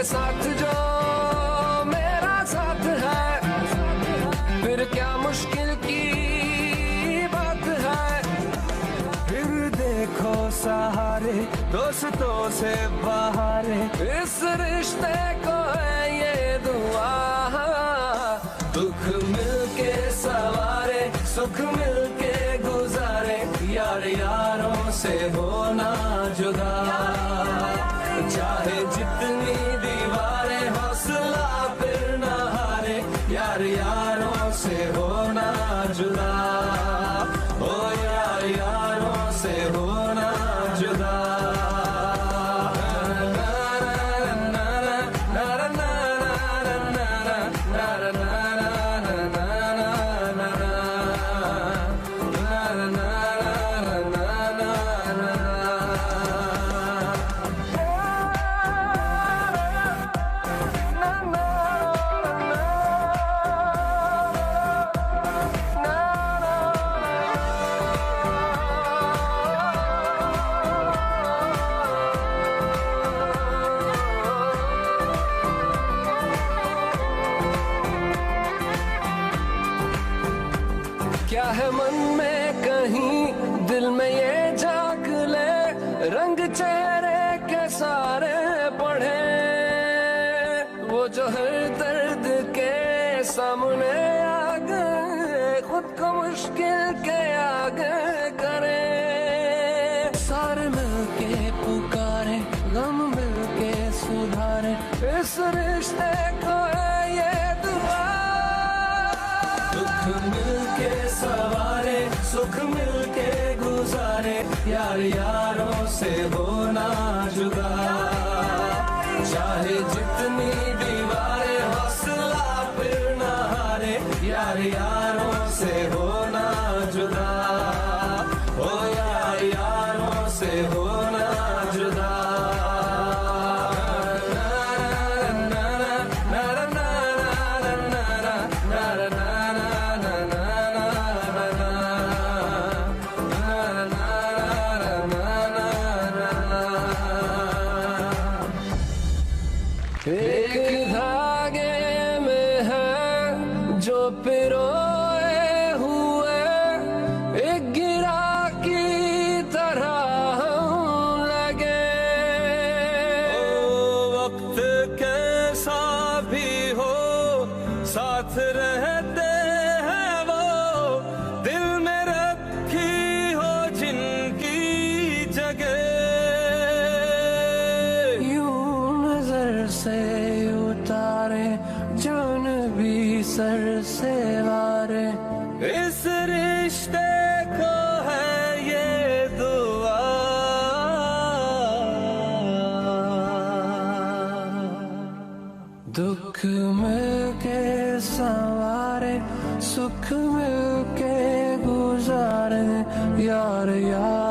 साथ जो मेरा साथ है, फिर क्या मुश्किल की बात है। फिर देखो सहारे दोस्तों से बाहरे, इस रिश्ते को है ये दुआ। दुख मिलके सवारे, सुख मिलके गुजारे, यार यारों से होना जुदा। चाहे जितनी दीवारें हौसला फिर न हारे, यार यारों से होना जुदा। ओ यार यारों से होना जुदा। क्या है मन में कहीं दिल में ये झांक ले, रंग चेहरे के सारे पढ़े, वो जो हर दर्द के सामने आ गए, खुद को मुश्किल के आगे करे। सारे मिलके पुकारे, गम मिलके सुधारे, इस रिश्ते को है ये दुआ। दुख मिलके सवारे, सुख मिलके गुजारे, यार यारों से होना जुदा। चाहे जितनी दीवारें हौसला फिर न हारे, यार यारों से होना जुदा। ओ यार यारों से होना जुदा। एक धागे में है जो पिरोए हुए, एक गिरा की तरह हम लगे। ओ वक्त कैसा भी हो साथ रहते हैं वो, दिल में रखी हो जिनकी जगह। से उतारे जान भी सर से वारे, इस रिश्ते को है ये दुआ। दुख मिलके सवारे, सुख मिलके गुजारे, यार यार